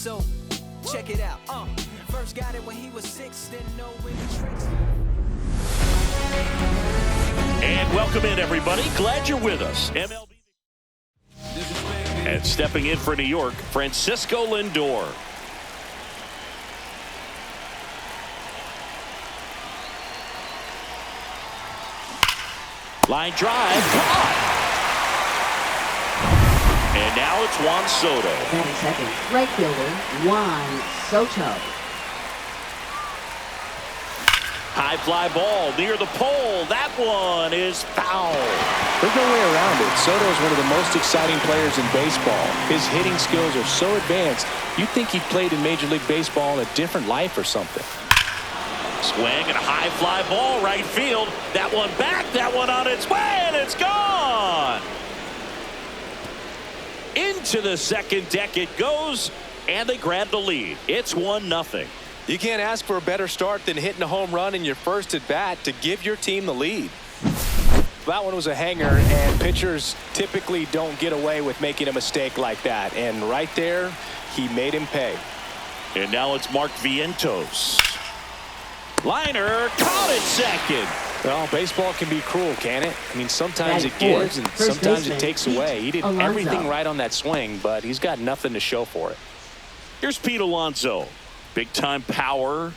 So, check it out. First got it when he was 6, didn't know any tricks. And welcome in, everybody. Glad you're with us. MLB. And stepping in for New York, Francisco Lindor. Line drive, caught. And now it's Juan Soto. Batting second, right fielder, Juan Soto. High fly ball near the pole. That one is foul. There's no way around it. Soto is one of the most exciting players in baseball. His hitting skills are so advanced, you'd think he played in Major League Baseball in a different life or something. Swing and a high fly ball right field. That one back, that one on its way, and it's gone. Into the second deck it goes, and they grab the lead. It's 1-0. You can't ask for a better start than hitting a home run in your first at bat to give your team the lead. That one was a hanger, and pitchers typically don't get away with making a mistake like that. And right there, he made him pay. And now it's Mark Vientos. Liner caught at second. Well, baseball can be cruel, can it? I mean, sometimes it gives and sometimes it takes away. He did everything right on that swing, but he's got nothing to show for it. Here's Pete Alonso. Big time power.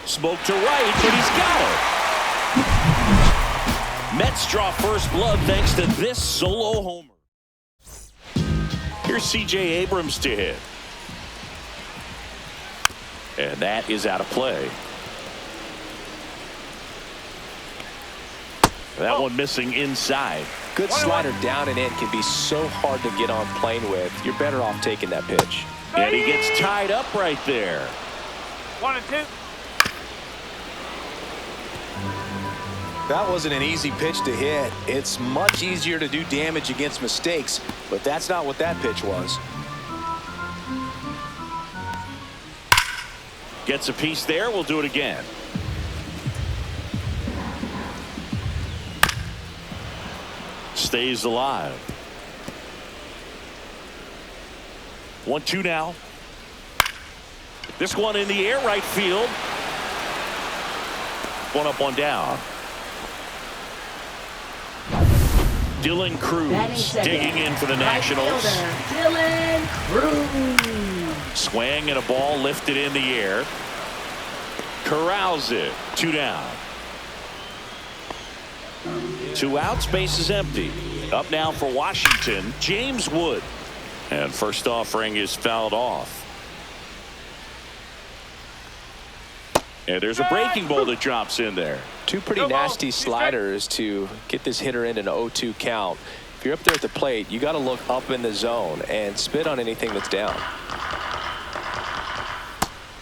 Smoke to right, but he's got it. Mets draw first blood thanks to this solo homer. Here's C.J. Abrams to hit. And that is out of play. That one missing inside. Good slider down and in can be so hard to get on plane with. You're better off taking that pitch. And he gets tied up right there. 1-2. That wasn't an easy pitch to hit. It's much easier to do damage against mistakes, but that's not what that pitch was. Gets a piece there. We'll do it again. Stays alive. 1-2 now. This one in the air, right field. One up, one down. Dylan Cruz digging in for the Nationals. Dylan Cruz. Swing and a ball lifted in the air. Corrals it. 2 down. 2 outs, base is empty. Up now for Washington, James Wood. And first offering is fouled off. And there's a breaking ball that drops in there. 2 pretty nasty sliders to get this hitter in an 0-2 count. If you're up there at the plate, you got to look up in the zone and spit on anything that's down.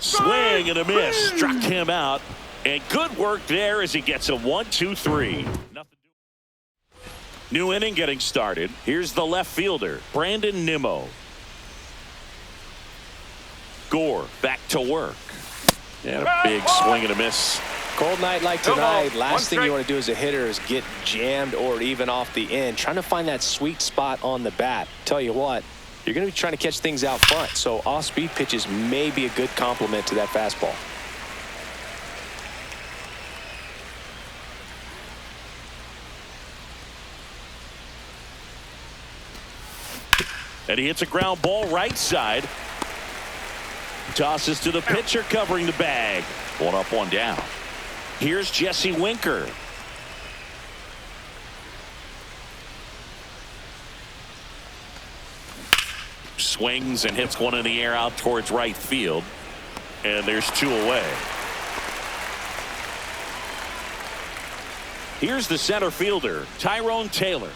Swing and a miss. Struck him out. And good work there as he gets a 1-2-3. New inning getting started. Here's the left fielder, Brandon Nimmo. Gore back to work. And a big swing and a miss. Cold night like tonight, last thing you want to do as a hitter is get jammed or even off the end. Trying to find that sweet spot on the bat. Tell you what, you're going to be trying to catch things out front, so off-speed pitches may be a good complement to that fastball. And he hits a ground ball right side. Tosses to the pitcher covering the bag. 1 up, 1 down. Here's Jesse Winker. Swings and hits one in the air out towards right field. And there's 2 away. Here's the center fielder, Tyrone Taylor.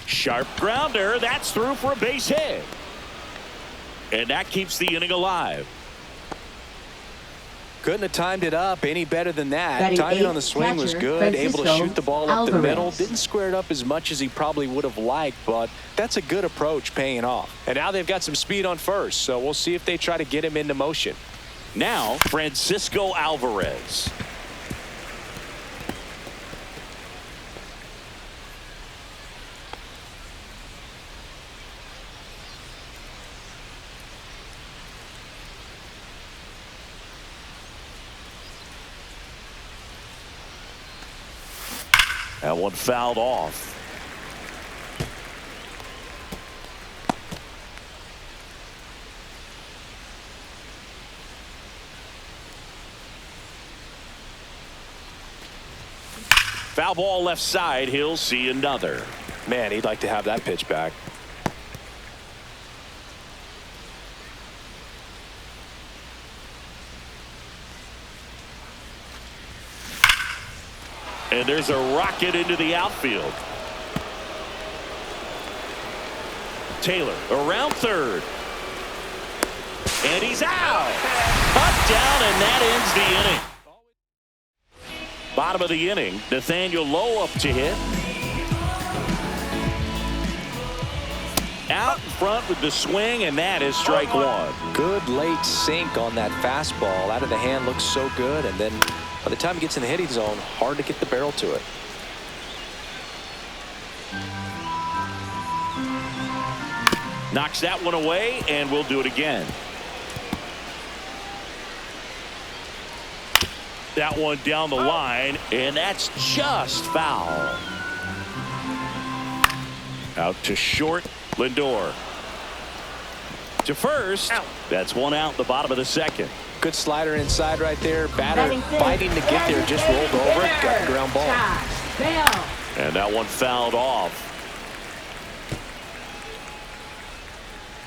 Sharp grounder. That's through for a base hit. And that keeps the inning alive. Couldn't have timed it up any better than that. Batting Timing on eighth, the swing was catcher, good. Able to Francisco shoot the ball up the middle. Alvarez. Didn't square it up as much as he probably would have liked, but that's a good approach paying off. And now they've got some speed on first, so we'll see if they try to get him into motion. Now, Francisco Alvarez. That one fouled off. Foul ball left side. He'll see another. Man, he'd like to have that pitch back. And there's a rocket into the outfield. Taylor around third. And he's out. Cut down, and that ends the inning. Bottom of the inning, Nathaniel Lowe up to hit. Out in front with the swing, and that is strike one. Good late sink on that fastball. Out of the hand, looks so good, and then by the time he gets in the hitting zone, hard to get the barrel to it. Knocks that one away, and we'll do it again. That one down the line, and that's just foul. Out to short, Lindor. To first, that's one out, the bottom of the second. Good slider inside right there. Batter fighting to get there, just rolled over. Got the ground ball. And that one fouled off.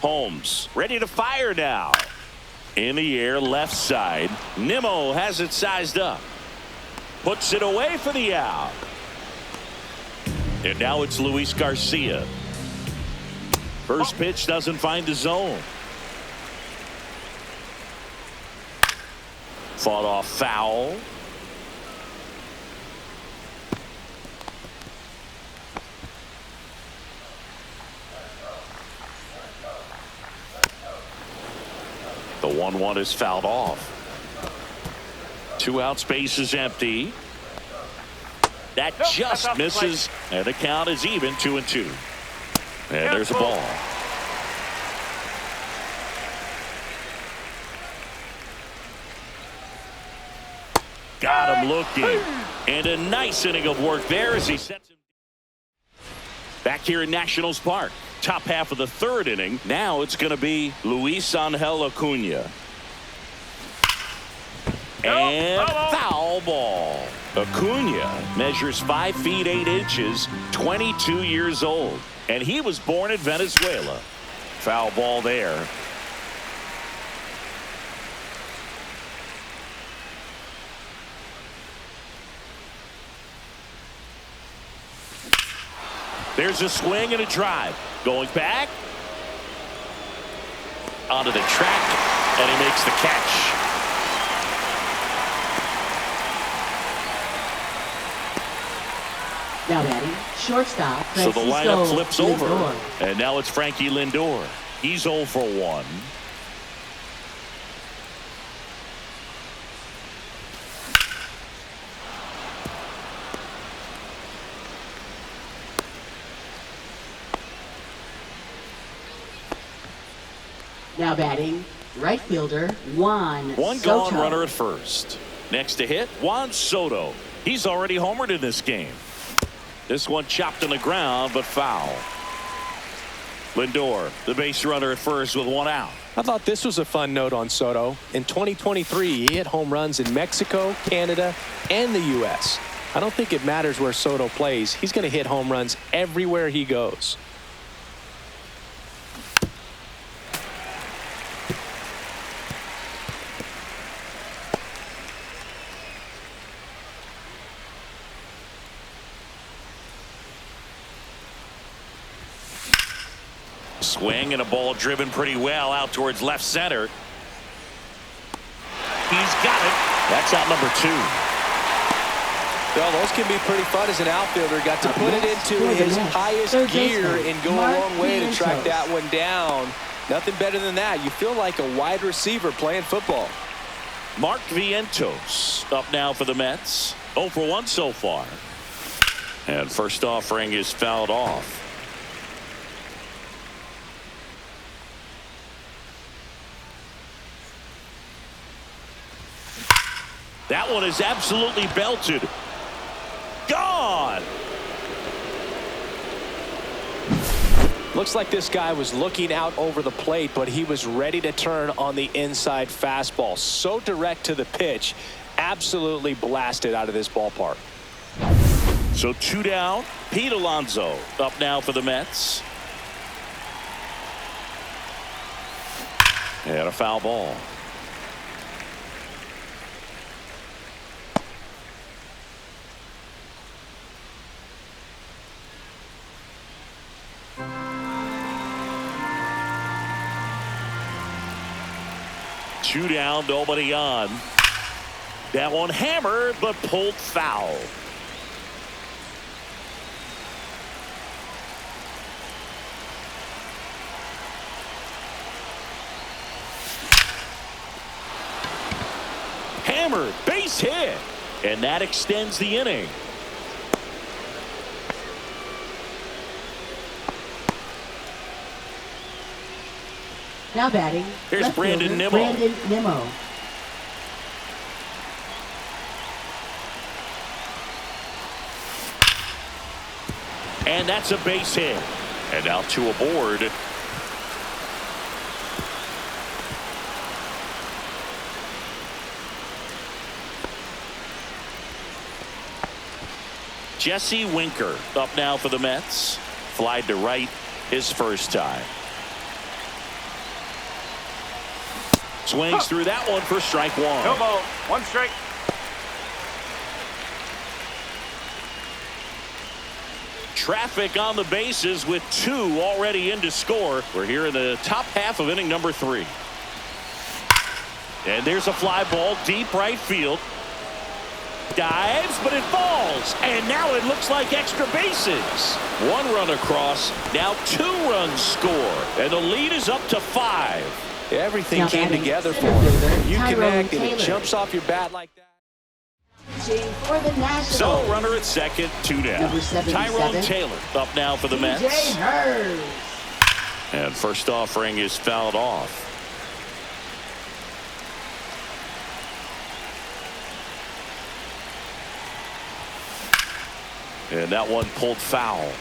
Holmes ready to fire now. In the air, left side. Nimmo has it sized up. Puts it away for the out. And now it's Luis Garcia. First pitch doesn't find the zone. Fought off foul. The 1-1 is fouled off. 2 out, space is empty. That just misses, and the count is even 2-2. And there's a ball. Got him looking. And a nice inning of work there as he sets him. Back here in Nationals Park. Top half of the third inning. Now it's going to be Luis Angel Acuna. And foul ball. Acuna measures 5 feet 8 inches, 22 years old. And he was born in Venezuela. Foul ball there. There's a swing and a drive. Going back. Onto the track. And he makes the catch. Now batting, shortstop, So the lineup Francisco flips over. Lindor. And now it's Frankie Lindor. He's 0 for 1. Now batting, right fielder Juan One Soto. gone runner at first. Next to hit, Juan Soto. He's already homered in this game. This one chopped on the ground, but foul. Lindor, the base runner at first with 1 out. I thought this was a fun note on Soto. In 2023, he hit home runs in Mexico, Canada, and the U.S. I don't think it matters where Soto plays. He's going to hit home runs everywhere he goes. Swing and a ball driven pretty well out towards left center. He's got it. That's out number 2. Well, those can be pretty fun as an outfielder. Got to put it into his highest gear and go a long way to track that one down. Nothing better than that. You feel like a wide receiver playing football. Mark Vientos up now for the Mets. 0 for 1 so far. And first offering is fouled off. That one is absolutely belted. Gone. Looks like this guy was looking out over the plate, but he was ready to turn on the inside fastball. So direct to the pitch. Absolutely blasted out of this ballpark. So 2 down. Pete Alonso up now for the Mets. And a foul ball. Two down, nobody on. That one hammered, but pulled foul. Hammered, base hit, and that extends the inning. Now batting. Here's left Brandon fielder, Nimmo. Brandon Nimmo. And that's a base hit. And now 2 aboard. Jesse Winker up now for the Mets. Flied to right his first time. Swings through that one for strike 1. No ball. 1 strike. Traffic on the bases with 2 already in to score. We're here in the top half of inning number 3. And there's a fly ball deep right field. Dives, but it falls. And now it looks like extra bases. 1 run across. Now 2 runs score. And the lead is up to 5. Everything Now came batting together for center fielder, him. You Tyrone connect and it Taylor. jumps off your bat like that. For the Nationals. So runner at second, 2 down. Number 77. Tyrone Taylor up now for the Mets. Jay Hurst. And first offering is fouled off. And that one pulled foul.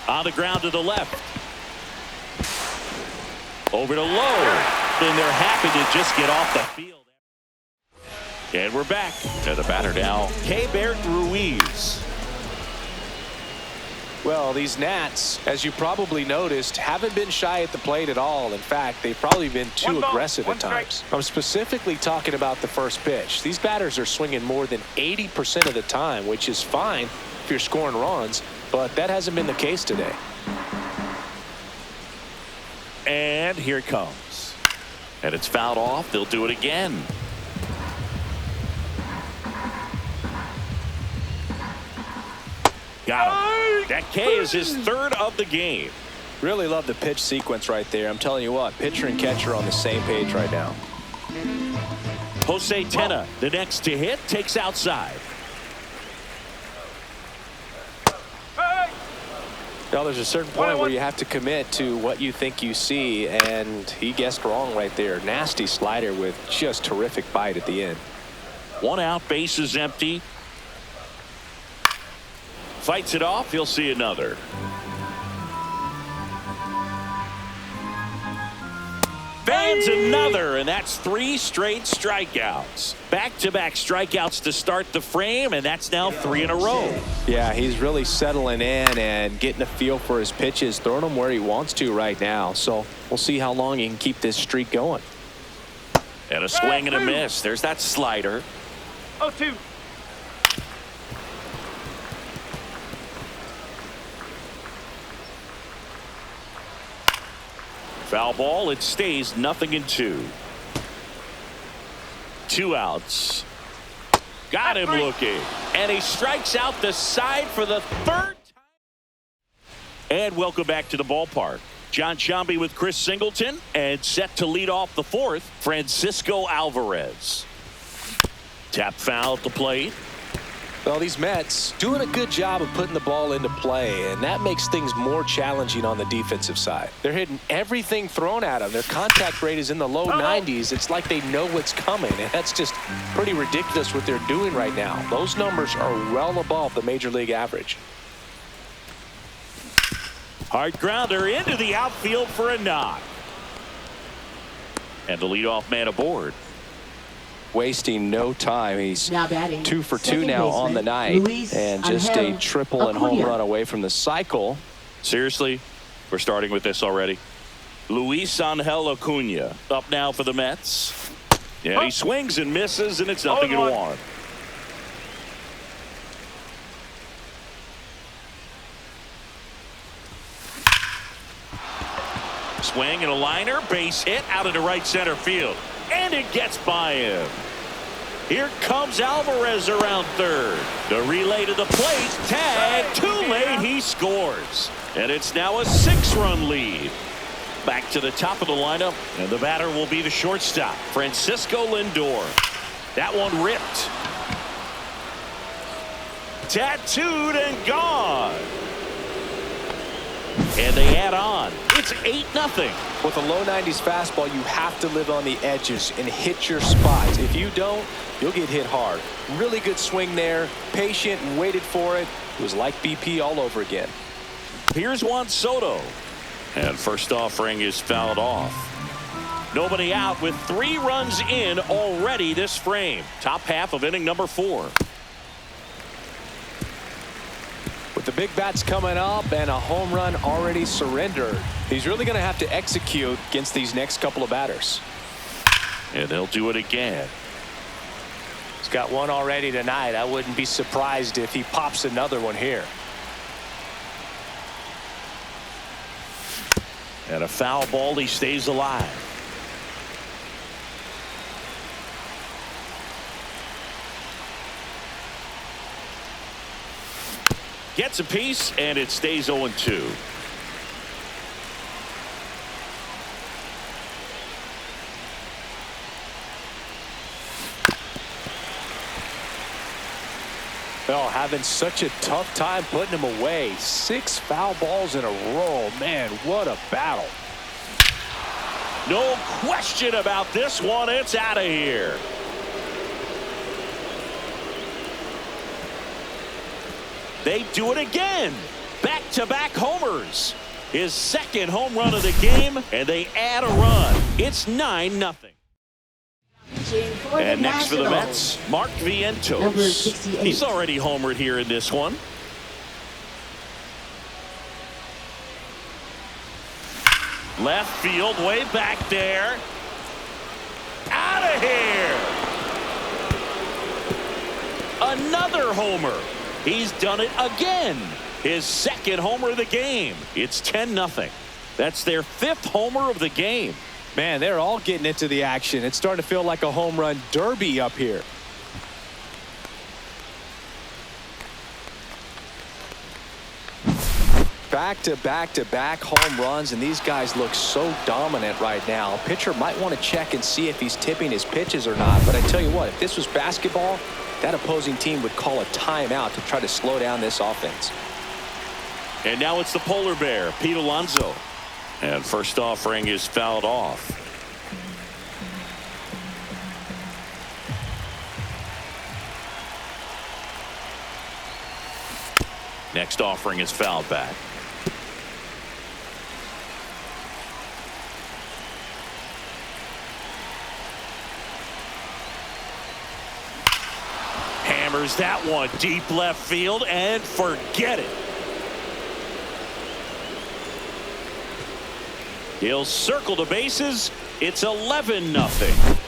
On the ground to the left. Over to low. And they're happy to just get off the field. And we're back. To the batter now, Keibert Ruiz. Well, these Nats, as you probably noticed, haven't been shy at the plate at all. In fact, they've probably been too 1 ball, aggressive 1 at times. I'm specifically talking about the first pitch. These batters are swinging more than 80% of the time, which is fine if you're scoring runs, but that hasn't been the case today. And here it comes. And it's fouled off. They'll do it again. Got him. That K is his 3rd of the game. Really love the pitch sequence right there. I'm telling you what, pitcher and catcher are on the same page right now. Jose Tena, the next to hit, takes outside. Now, there's a certain point where you have to commit to what you think you see, and he guessed wrong right there. Nasty slider with just terrific bite at the end. 1 out, base is empty. Fights it off, he'll see another. Fans another, and that's 3 straight strikeouts. Back-to-back strikeouts to start the frame, and that's now 3 in a row. Yeah, he's really settling in and getting a feel for his pitches, throwing them where he wants to right now. So we'll see how long he can keep this streak going. And a swing and a miss. There's that slider. 0-2. Foul ball. It stays 0-2. 2 outs. Got him looking. And he strikes out the side for the 3rd time. And welcome back to the ballpark. John Sciambi with Chris Singleton, and set to lead off the 4th, Francisco Alvarez. Tap foul at the plate. Well, these Mets doing a good job of putting the ball into play, and that makes things more challenging on the defensive side. They're hitting everything thrown at them. Their contact rate is in the low 90s. It's like they know what's coming, and that's just pretty ridiculous what they're doing right now. Those numbers are well above the major league average. Hard grounder into the outfield for a knock. And the leadoff man aboard. Wasting no time. He's Now batting, 2 for 2 second now on the baseman, night, Luis and just a Angel triple and home Acuna. run away from the cycle. Seriously, we're starting with this already. Luis Angel Acuna up now for the Mets. Yeah, he swings and misses, and it's 0-1. Swing and a liner, base hit out into right center field, and it gets by him. Here comes Alvarez around 3rd. The relay to the plate, tag, too late, he scores. And it's now a 6-run lead. Back to the top of the lineup, and the batter will be the shortstop, Francisco Lindor. That one ripped. Tattooed and gone. And they add on. It's 8-0. With a low 90s fastball, you have to live on the edges and hit your spots. If you don't, you'll get hit hard. Really good swing there. Patient and waited for it. It was like BP all over again. Here's Juan Soto. And first offering is fouled off. Nobody out with 3 runs in already this frame. Top half of inning number 4. With the big bats coming up and a home run already surrendered, he's really going to have to execute against these next couple of batters. And they'll do it again. He's got one already tonight. I wouldn't be surprised if he pops another one here. And a foul ball, he stays alive. Gets a piece, and it stays 0-2. Oh, having such a tough time putting him away. 6 foul balls in a row. Man, what a battle. No question about this one. It's out of here. They do it again. Back-to-back homers. His 2nd home run of the game, and they add a run. It's 9-0. And next for the Mets, Mark Vientos. Number 68. He's already homered here in this one. Left field, way back there. Out of here. Another homer. He's done it again. His 2nd homer of the game. It's 10-0. That's their 5th homer of the game. Man, they're all getting into the action. It's starting to feel like a home run derby up here. Back-to-back-to-back home runs, and these guys look so dominant right now. Pitcher might want to check and see if he's tipping his pitches or not. But I tell you what, if this was basketball, that opposing team would call a timeout to try to slow down this offense. And now it's the polar bear, Pete Alonso. And first offering is fouled off. Next offering is fouled back. Hammers that one deep left field and forget it. He'll circle the bases. It's 11-0.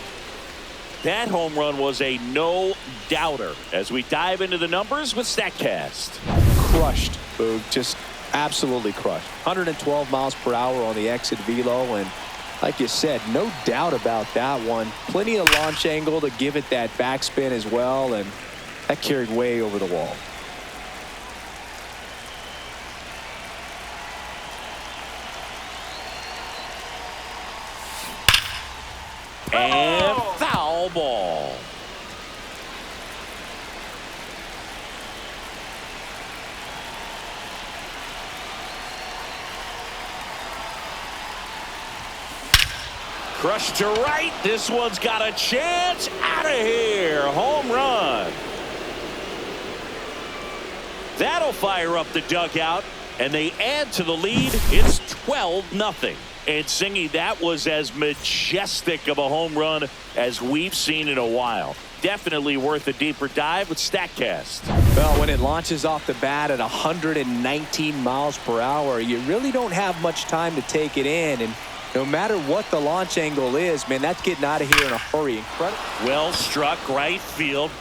That home run was a no-doubter as we dive into the numbers with StatCast. Crushed. Boog. Just Absolutely crushed. 112 miles per hour on the exit velo, and like you said, no doubt about that one. Plenty of launch angle to give it that backspin as well, and that carried way over the wall. And foul ball. Crushed to right. This one's got a chance. Out of here. Home run. That'll fire up the dugout, and they add to the lead. It's 12-0. And Singy, that was as majestic of a home run as we've seen in a while. Definitely worth a deeper dive with StatCast. Well, when it launches off the bat at 119 miles per hour, you really don't have much time to take it in. And no matter what the launch angle is, man, that's getting out of here in a hurry. Incredible. Well struck right field.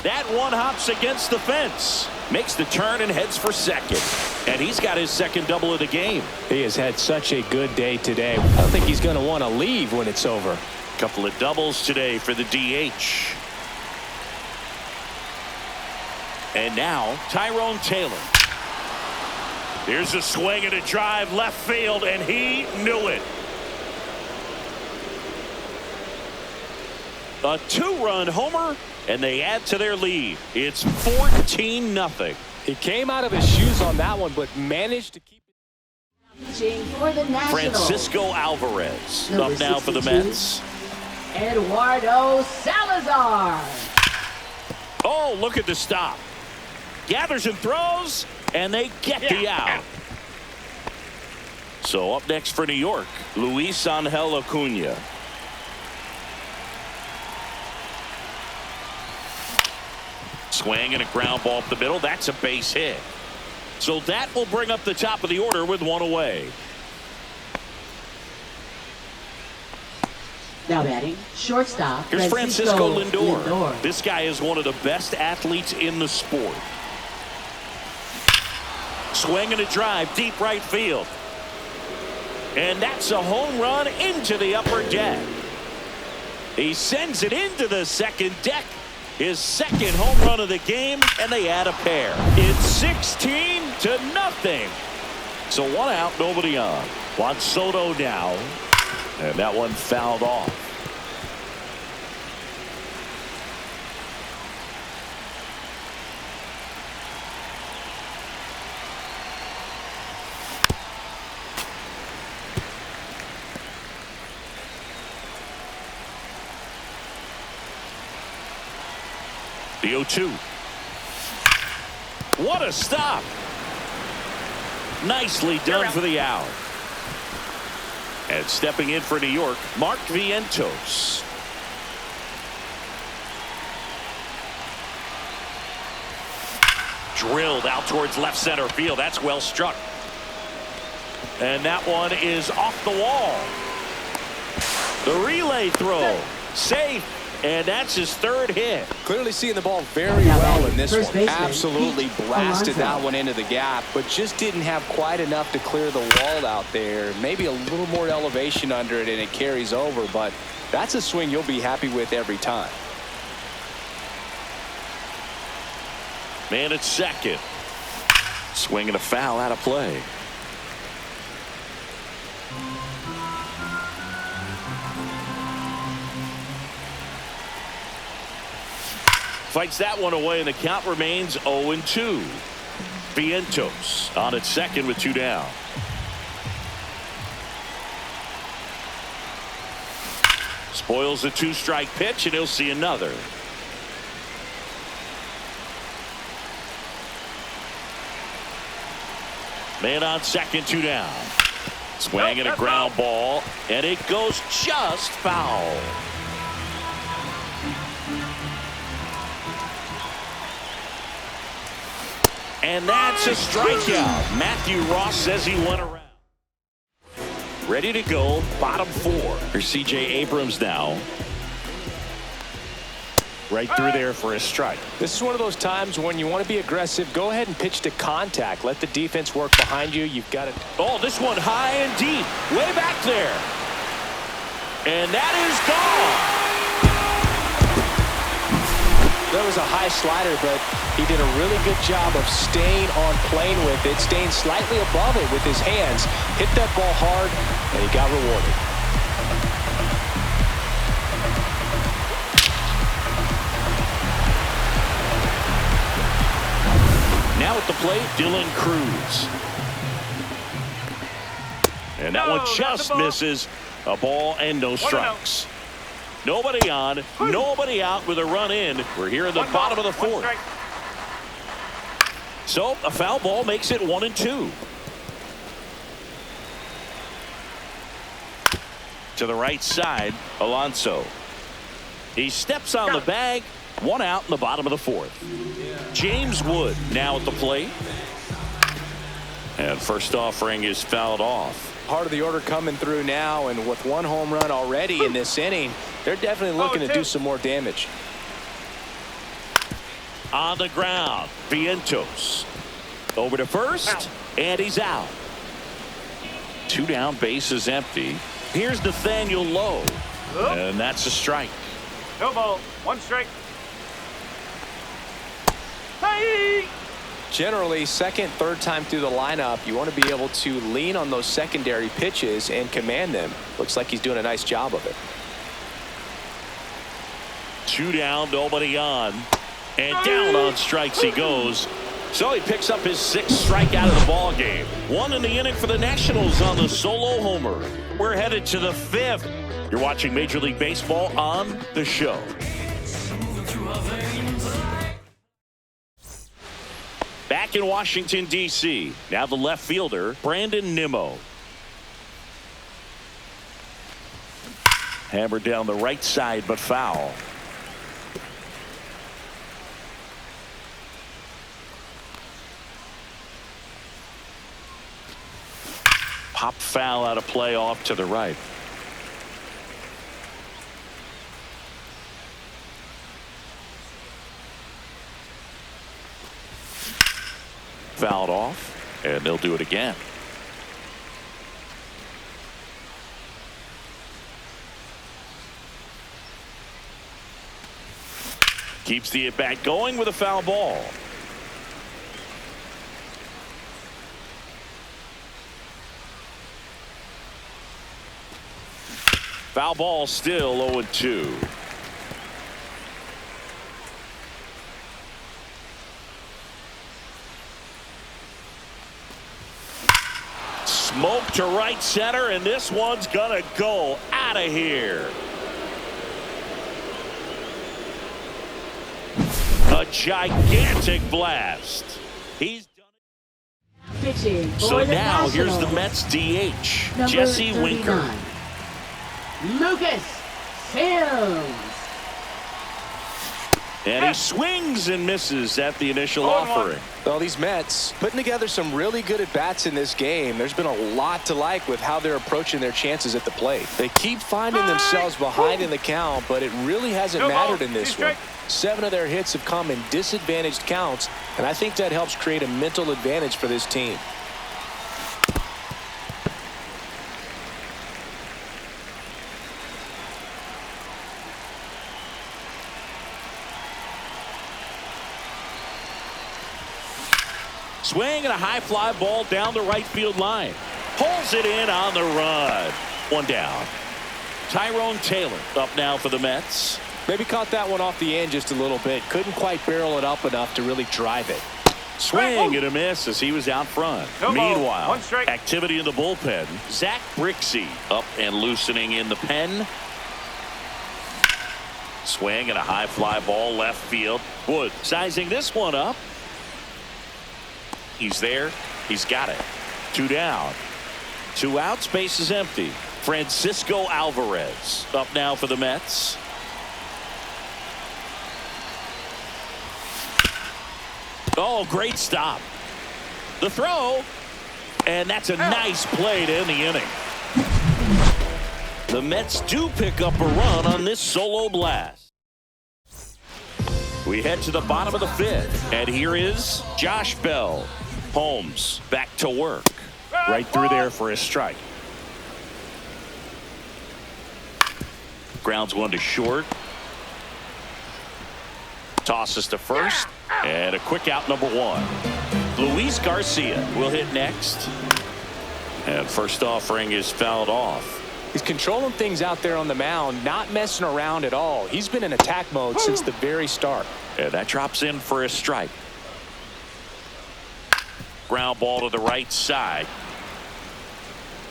That one hops against the fence. Makes the turn and heads for second. And he's got his second double of the game. He has had such a good day today. I don't think he's going to want to leave when it's over. Couple of doubles today for the DH. And now Tyrone Taylor. Here's a swing and a drive left field, and he knew it. A two-run homer, and they add to their lead. It's 14-0. He came out of his shoes on that one, but managed to keep Pitching for the Nationals, Francisco Alvarez Number up now for the 62. Mets. Eduardo Salazar. Oh, look at the stop. Gathers and throws, and they get the out. So up next for New York, Luis Angel Acuna. Swing and a ground ball up the middle. That's a base hit. So that will bring up the top of the order with one away. Now batting, shortstop. Here's Francisco Lindor. Lindor. This guy is one of the best athletes in the sport. Swing and a drive, deep right field. And that's a home run into the upper deck. He sends it into the second deck. His second home run of the game, and they add a pair. It's 16-0. So one out, nobody on. Juan Soto now. And that one fouled off. The 0-2. What a stop. Nicely done for the out. And stepping in for New York, Mark Vientos. Drilled out towards left center field. That's well struck. And that one is off the wall. The relay throw. Safe. And that's his third hit. Clearly seeing the ball very well in this one. Baseman, Absolutely Pete blasted Alonso. that one into the gap, but just didn't have quite enough to clear the wall out there. Maybe a little more elevation under it, and it carries over, but that's a swing you'll be happy with every time. Man at second. Swinging a foul out of play. Fights that one away, and the count remains 0-2. Vientos on at second with two down. Spoils the two-strike pitch, and he'll see another. Man on second, two down. Swing and a ground ball, and it goes just foul. And that's a strikeout. Matthew Ross says he went around. Ready to go, bottom four. Here's C.J. Abrams now. Right through there for a strike. This is one of those times when you want to be aggressive. Go ahead and pitch to contact. Let the defense work behind you. You've got to. Oh, this one high and deep. Way back there. And that is gone. There was a high slider, but he did a really good job of staying on plane with it, staying slightly above it with his hands. Hit that ball hard, and he got rewarded. Now at the plate, Dylan Cruz. And that one just misses. A ball and no strikes. Nobody on, nobody out with a run in. We're here in the bottom of the fourth. So a foul ball makes it 1-2. To the right side, Alonso. He steps on the bag. One out in the bottom of the fourth. James Wood now at the plate. And first offering is fouled off. Part of the order coming through now, and with one home run already in this inning, they're definitely looking to do some more damage. On the ground, Vientos. Over to first, and he's out. 2 down, bases empty. Here's Nathaniel Lowe, and that's a strike. No ball, 1 strike. Hey! Generally, second, third time through the lineup, you want to be able to lean on those secondary pitches and command them. Looks like he's doing a nice job of it. 2 down, nobody on. And down on strikes he goes. So he picks up his 6th strikeout of the ball game. 1 in the inning for the Nationals on the solo homer. We're headed to the 5th. You're watching Major League Baseball on the show. Back in Washington, D.C. Now the left fielder, Brandon Nimmo. Hammered down the right side, but foul. Pop foul out of play off to the right. Fouled off, and they'll do it again. Keeps the at-bat going with a foul ball. Foul ball still 0-2. Smoke to right center, and this one's gonna go out of here. A gigantic blast. He's done it. Pitching for So the now here's the Nationals, Mets DH, number Jesse Winker. 39, Lucas Sims. And he swings and misses at the initial offering. Well, these Mets putting together some really good at-bats in this game. There's been a lot to like with how they're approaching their chances at the plate. They keep finding themselves behind in the count, but it really hasn't mattered in this one. 7 of their hits have come in disadvantaged counts, and I think that helps create a mental advantage for this team. Swing and a high fly ball down the right field line. Pulls it in on the run. 1 down. Tyrone Taylor up now for the Mets. Maybe caught that one off the end just a little bit. Couldn't quite barrel it up enough to really drive it. Swing and a miss as he was out front. No ball. Meanwhile, 1 strike. activity in the bullpen. Zach Brixey up and loosening in the pen. Swing and a high fly ball left field. Wood sizing this one up. He's there. He's got it. 2 down. 2 outs. Base is empty. Francisco Alvarez up now for the Mets. Oh, great stop. The throw. And that's a nice play to end the inning. The Mets do pick up a run on this solo blast. We head to the bottom of the fifth. And here is Josh Bell. Holmes back to work. Right through there for a strike. Grounds one to short. Tosses to first. And a quick out, number one. Luis Garcia will hit next. And first offering is fouled off. He's controlling things out there on the mound, not messing around at all. He's been in attack mode since the very start. And that drops in for a strike. Ground ball to the right side.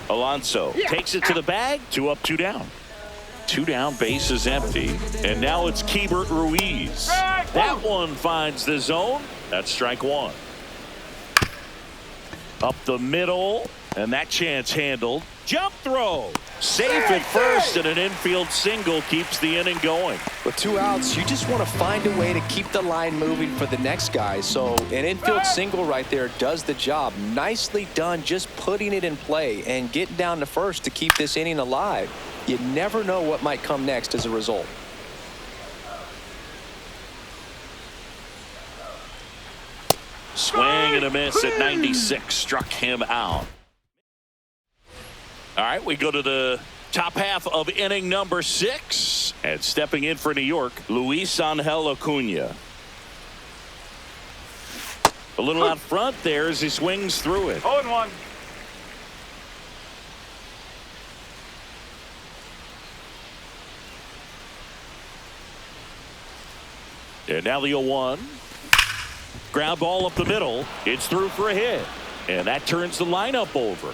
Alonso takes it to the bag. 2 up, 2 down. 2 down, base is empty. And now it's Keibert Ruiz. That one finds the zone. That's strike one. Up the middle. And that chance handled. Jump throw. Safe at first, and an infield single keeps the inning going. With 2 outs, you just want to find a way to keep the line moving for the next guy. So an infield single right there does the job. Nicely done, just putting it in play and getting down to first to keep this inning alive. You never know what might come next as a result. Swing and a miss at 96. Struck him out. All right, we go to the top half of inning number 6. And stepping in for New York, Luis Angel Acuna. A little out front there as he swings through it. 0-1. And now the 0-1. Ground ball up the middle. It's through for a hit. And that turns the lineup over.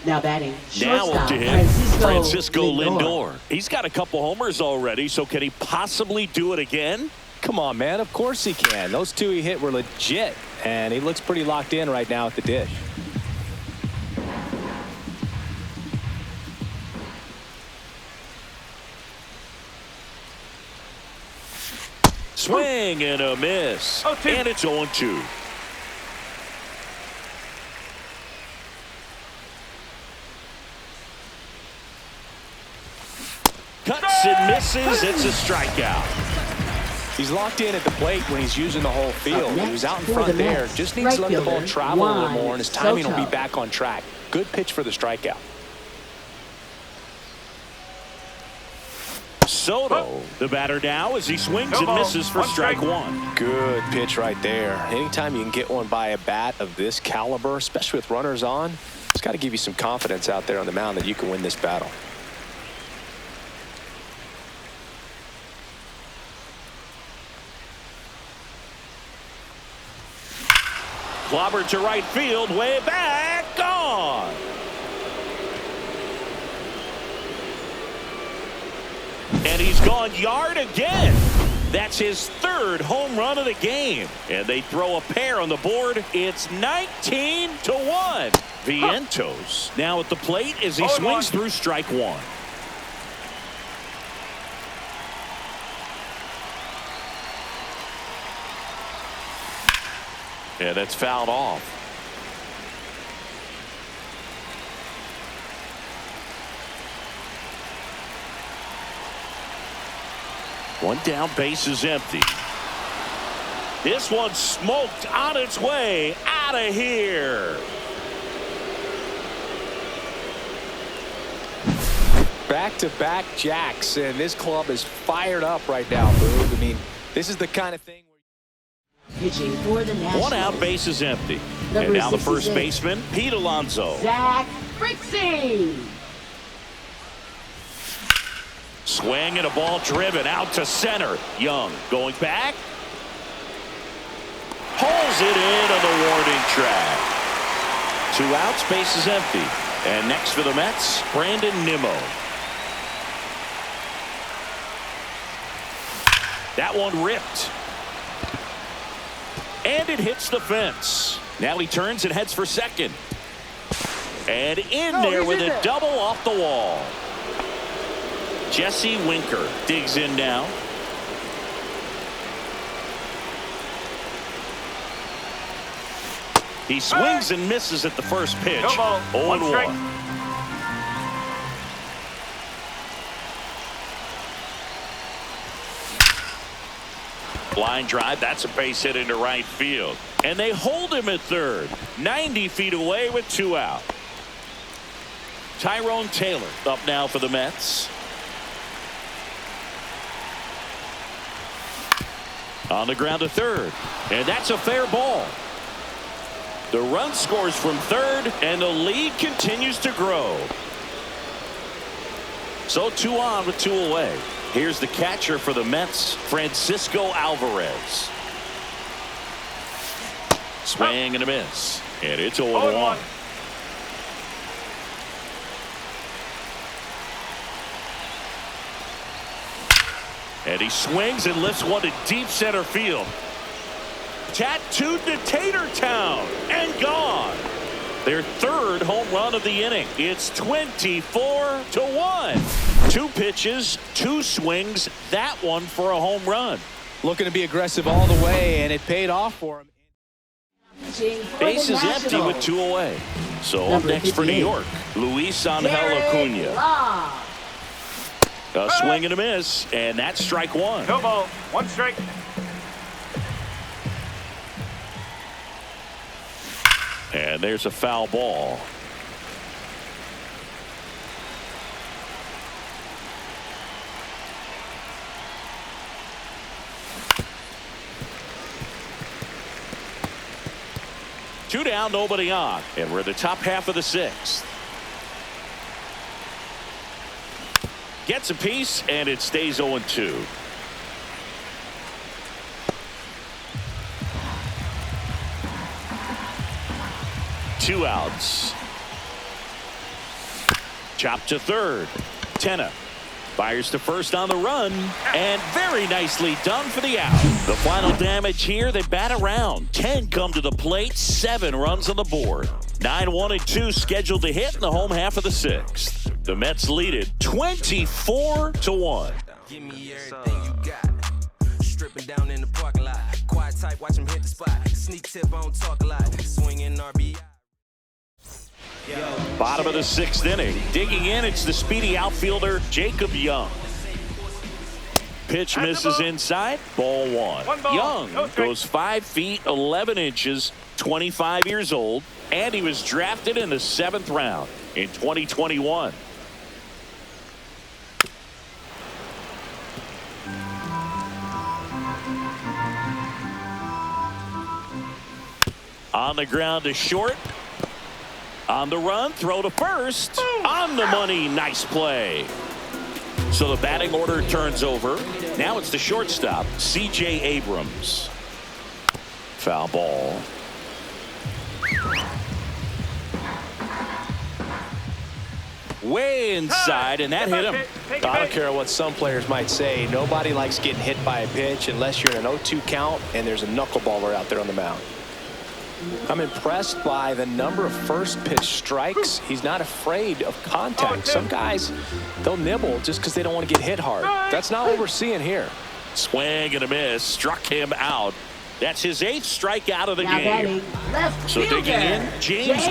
Now batting, Now up shortstop, to him, Francisco Lindor. He's got a couple homers already, so can he possibly do it again? Come on, man. Of course he can. Those 2 he hit were legit, and he looks pretty locked in right now at the dish. Swing and a miss. And it's 0-2. Cuts and misses. It's a strikeout. He's locked in at the plate when he's using the whole field. He was out in front there. Just needs to let the ball travel a little more, and his timing will be back on track. Good pitch for the strikeout. Soto, the batter now, as he swings and misses for strike one. Good pitch right there. Anytime you can get one by a bat of this caliber, especially with runners on, it's got to give you some confidence out there on the mound that you can win this battle. Clobbered to right field, way back, gone. And he's gone yard again. That's his 3rd home run of the game. And they throw a pair on the board. It's 19-1. Vientos now at the plate as he swings through strike one. And that's fouled off. One down, base is empty. This one smoked on its way out of here. Back-to-back jacks, and this club is fired up right now, Boog. I mean, this is the kind of thing where pitching for the Nationals. One out, base is empty. And now the first baseman, Pete Alonso. Zach Frixie. Swing and a ball driven out to center. Young going back. Pulls it in on the warning track. 2 outs, base is empty. And next for the Mets, Brandon Nimmo. That one ripped. And it hits the fence. Now he turns and heads for second. And in there with a double off the wall. Jesse Winker digs in now. He swings and misses at the first pitch. 0-1. Line drive, that's a base hit into right field. And they hold him at third. 90 feet away with 2 out. Tyrone Taylor up now for the Mets. On the ground to third. And that's a fair ball. The run scores from third, and the lead continues to grow. So 2 on with 2 away. Here's the catcher for the Mets, Francisco Alvarez. Swing and a miss. And it's 0-1. And he swings and lifts one to deep center field. Tattooed to Tatertown and gone. Their 3rd home run of the inning. It's 24-1. 2 pitches, 2 swings. That one for a home run. Looking to be aggressive all the way, and it paid off for him. Base is empty with 2 away. So up next for New York, Luis Angel Acuna. A swing and a miss, and that's strike 1. No ball, 1 strike. And there's a foul ball. Two down, nobody on, and we're in the top half of the 6th. Gets a piece, and it stays 0-2. Two outs. Chop to third. Tenna fires to first on the run, and very nicely done for the out. The final damage here, they bat around. 10 come to the plate, 7 runs on the board. 9-1-2 scheduled to hit in the home half of the 6th. The Mets lead it 24-1. Give me everything you got. Stripping down in the parking lot. Quiet type, watch him hit the spot. Sneak tip, I don't talk a lot. Swinging RBI. Bottom of the 6th inning. Digging in, it's the speedy outfielder, Jacob Young. Pitch misses inside. Ball 1. Young goes 5 feet 11 inches, 25 years old, and he was drafted in the 7th round in 2021. On the ground to short. On the run, throw to first. On the money, nice play. So the batting order turns over. Now it's the shortstop, C.J. Abrams. Foul ball. Way inside, and that hit him. I don't care what some players might say. Nobody likes getting hit by a pitch unless you're in an 0-2 count and there's a knuckleballer out there on the mound. I'm impressed by the number of first pitch strikes. He's not afraid of contact. Some guys, they'll nibble just because they don't want to get hit hard. That's not what we're seeing here. Swing and a miss. Struck him out. That's his 8th strikeout of the game. So digging in, James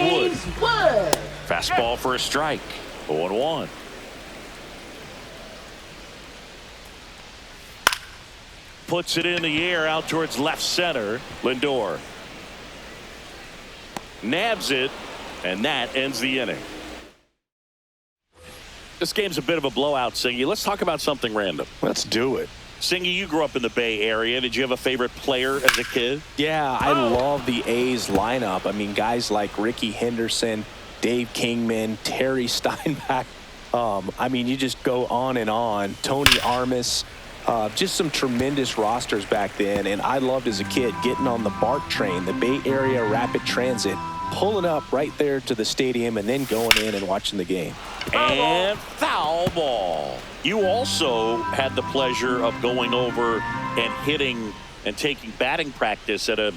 Wood. Fastball for a strike. 0-1. Puts it in the air out towards left center. Lindor nabs it, and that ends the inning. This game's a bit of a blowout, Singy. Let's talk about something random. Let's do it. Singy, you grew up in the Bay Area. Did you have a favorite player as a kid? Yeah, I love the A's lineup. I mean, guys like Ricky Henderson, Dave Kingman, Terry Steinbach. I mean, you just go on and on. Tony Armas. Just some tremendous rosters back then, and I loved as a kid getting on the BART train, the Bay Area Rapid Transit, pulling up right there to the stadium and then going in and watching the game. And foul ball. You also had the pleasure of going over and hitting and taking batting practice at a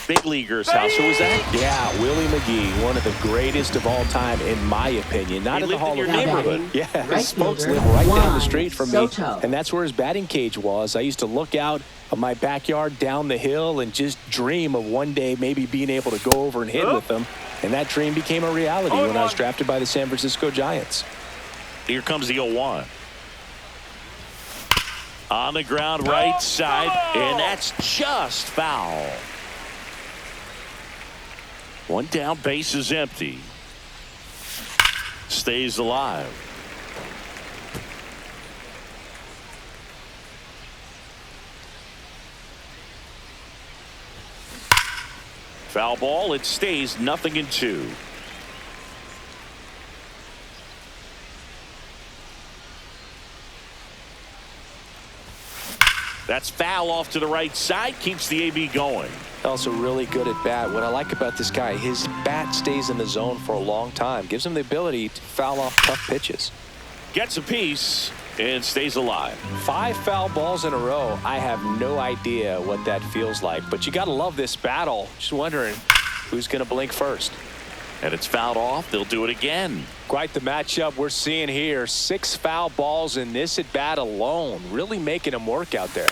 big leaguer's house. Who was that? Yeah, Willie McGee, one of the greatest of all time, in my opinion. Not He in the lived in Hall your of Fame. neighborhood. Yeah, Right his folks fielder, live right down the Juan street from Soto. me, and that's where his batting cage was. I used to look out of my backyard down the hill and just dream of one day maybe being able to go over and hit with him, and that dream became a reality when I was drafted by the San Francisco Giants. Here comes the 0-1. On the ground right side, and that's just foul. One down, base is empty. Stays alive. Foul ball, it stays 0-2. That's foul off to the right side, keeps the AB going. Also really good at bat. What I like about this guy, his bat stays in the zone for a long time. Gives him the ability to foul off tough pitches. Gets a piece and stays alive. 5 foul balls in a row. I have no idea what that feels like, but you got to love this battle. Just wondering who's going to blink first. And it's fouled off. They'll do it again. Quite the matchup we're seeing here. 6 foul balls in this at bat alone. Really making him work out there.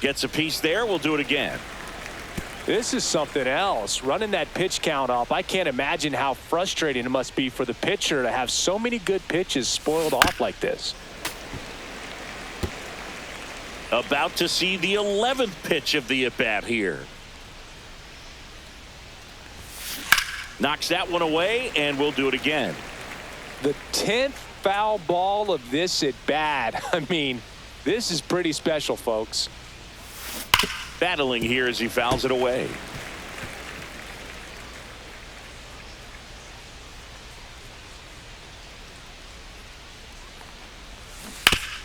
Gets a piece there. We'll do it again. This is something else. Running that pitch count up. I can't imagine how frustrating it must be for the pitcher to have so many good pitches spoiled off like this. About to see the 11th pitch of the at-bat here. Knocks that one away, and we'll do it again. The 10th foul ball of this at-bat. I mean, this is pretty special, folks. Battling here as he fouls it away.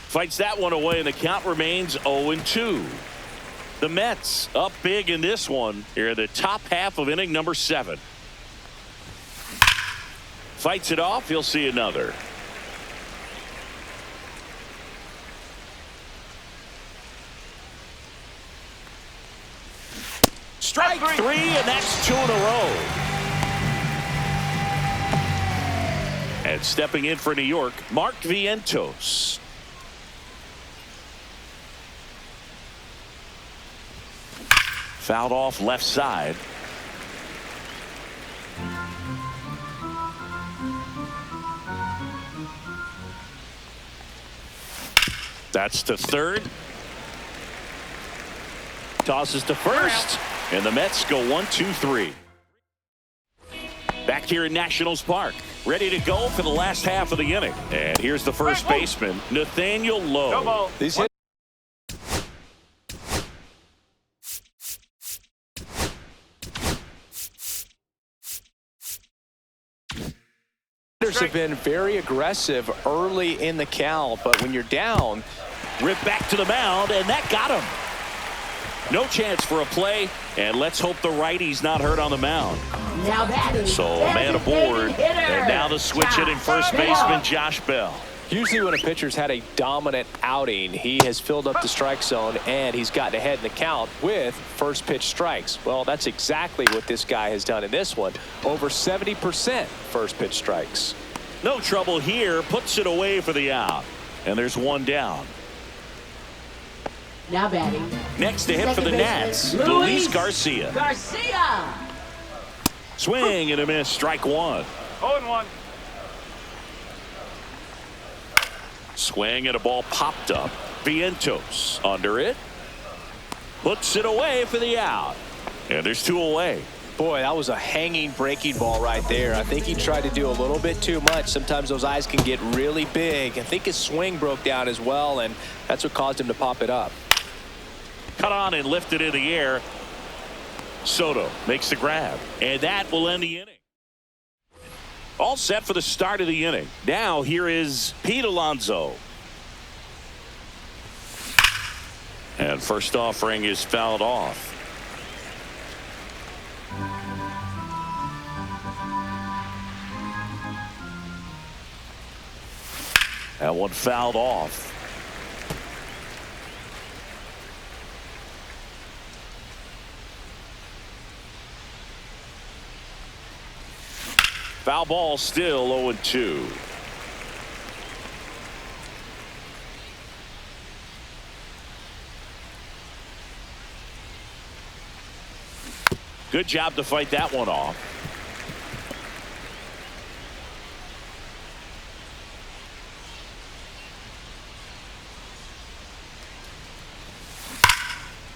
Fights that one away, and the count remains 0-2. The Mets up big in this one here in the top half of inning number 7. Fights it off. He'll see another. Strike 3, and that's 2 in a row. And stepping in for New York, Mark Vientos. Fouled off left side. That's to third. Tosses to first. And the Mets go 1-2-3. Back here in Nationals Park. Ready to go for the last half of the inning. And here's the first baseman, Nathaniel Lowe. No ball. These hit hitters have been very aggressive early in the count, but when you're down, Rip back to the mound, and that got him. No chance for a play, and let's hope the righty's not hurt on the mound. Now batting. So a man aboard, and now the switch hitting first baseman Josh Bell. usually when a pitcher's had a dominant outing, he has filled up the strike zone and he's gotten ahead in the count with first pitch strikes. Well, that's exactly what this guy has done in this one. Over 70% first pitch strikes. No trouble here, puts it away for the out, and there's one down. Now batting. Next to hit for the Nats, Luis Garcia. Swing and a miss, strike one. 0-1. Swing and a ball popped up. Vientos under it. Puts it away for the out. And there's two away. Boy, that was a hanging breaking ball right there. I think he tried to do a little bit too much. Sometimes those eyes can get really big. I think his swing broke down as well, and that's what caused him to pop it up. Cut on and lifted in the air. Soto makes the grab, and that will end the inning. All set for the start of the inning. Now here is Pete Alonso. And first offering is fouled off. That one fouled off. Foul ball, still 0-2. Good job to fight that one off.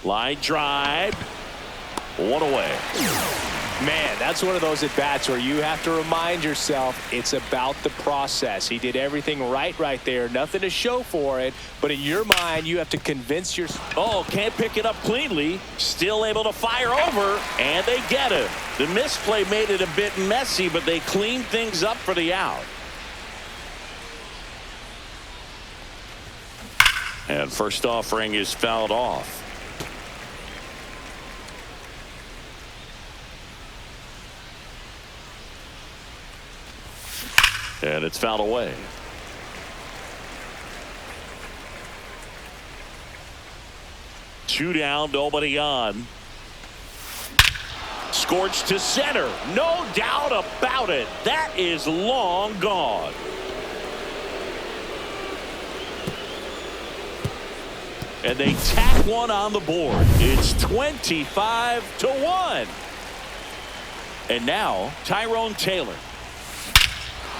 Line drive. One away. Man, that's one of those at-bats where you have to remind yourself it's about the process. He did everything right there. Nothing to show for it. But in your mind, you have to convince yourself. Oh, can't pick it up cleanly. Still able to fire over. And they get him. The misplay made it a bit messy, but they cleaned things up for the out. And first offering is fouled off. And it's fouled away. Two down, nobody on. Scorched to center. No doubt about it. That is long gone. And they tack one on the board. It's 25-1. And now Tyrone Taylor.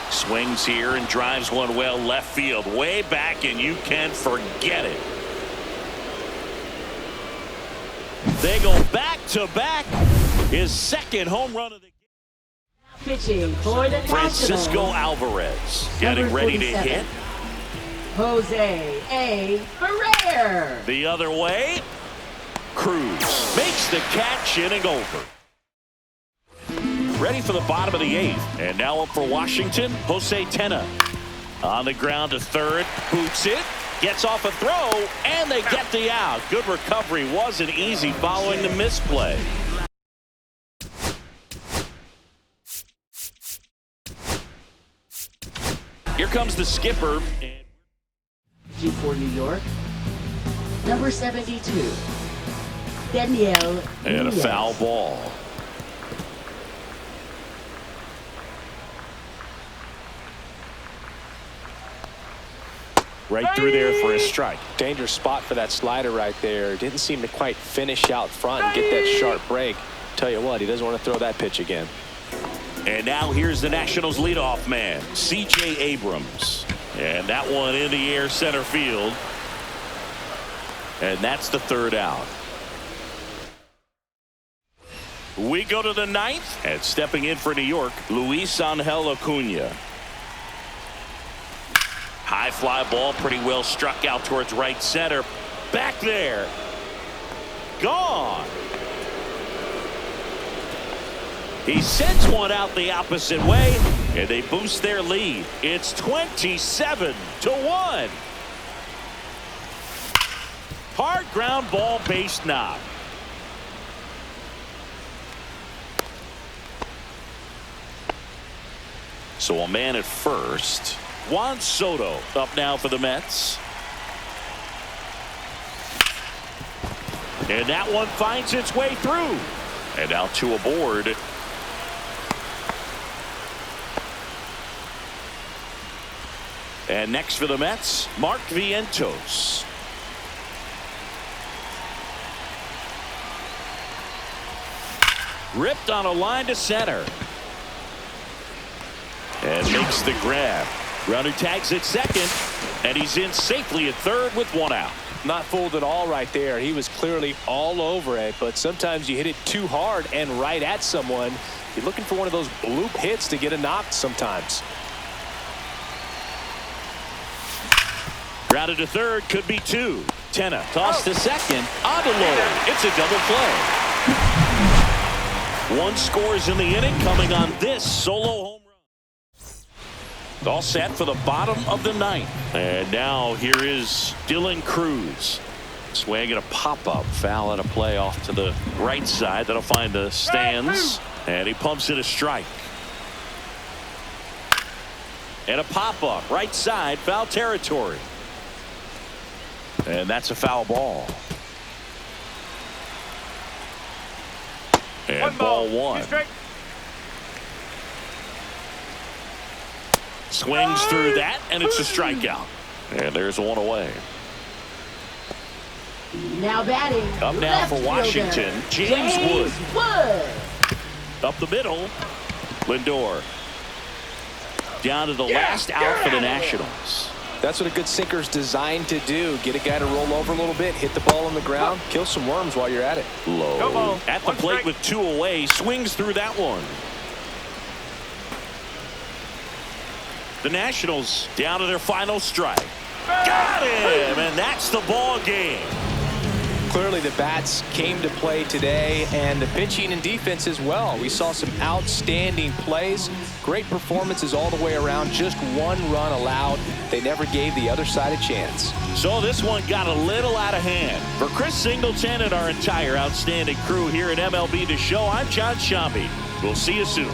Swings here and drives one well left field, way back, and you can forget it. They go back to back. His second home run of the game. Pitching for the Francisco Nationals, Alvarez getting ready to hit. Jose A. Ferrer. The other way. Cruz makes the catch, inning over. Ready for the bottom of the eighth. And now up for Washington, Jose Tena. On the ground to third. Boots it. Gets off a throw. And they get the out. Good recovery. Wasn't easy following the misplay. Here comes the skipper. For New York, number 72, Daniel. And a foul ball. Right through there for a strike. Dangerous spot for that slider right there. Didn't seem to quite finish out front and get that sharp break. Tell you what, he doesn't want to throw that pitch again. And now here's the Nationals leadoff man, C.J. Abrams. And that one in the air center field. And that's the third out. We go to the ninth. And stepping in for New York, Luis Angel Acuna. High fly ball, pretty well struck out towards right center. Back there. Gone. He sends one out the opposite way, and they boost their lead. It's 27-1. Hard ground ball, base knock. So a man at first. Juan Soto up now for the Mets. And that one finds its way through. And now two aboard. And next for the Mets, Mark Vientos. Ripped on a line to center. And makes the grab. Runner tags at second. And he's in safely at third with one out. Not fooled at all right there. He was clearly all over it. But sometimes you hit it too hard and right at someone. You're looking for one of those bloop hits to get a knock sometimes. Grounded to third, could be two. Tena tossed to second. On to low. It's a double play. One scores in the inning, coming on this solo home run. All set for the bottom of the ninth. And now here is Dylan Cruz. Swing and a pop-up. Foul and a play off to the right side. That'll find the stands. And he pumps it a strike. And a pop-up. Right side. Foul territory. And that's a foul ball. And ball one. Swings through that, and it's a strikeout. And there's one away. Now batting. Up now for Washington, James Wood. Up the middle. Lindor. Down to the last out for the Nationals. That's what a good sinker's designed to do. Get a guy to roll over a little bit, hit the ball on the ground, kill some worms while you're at it. Low. At the plate with 2 away. Swings through that one. The Nationals down to their final strike. Got him! And that's the ball game. Clearly the bats came to play today, and the pitching and defense as well. We saw some outstanding plays, great performances all the way around. Just 1 run allowed. They never gave the other side a chance. So this one got a little out of hand. For Chris Singleton and our entire outstanding crew here at MLB The Show, I'm John Shambi. We'll see you soon.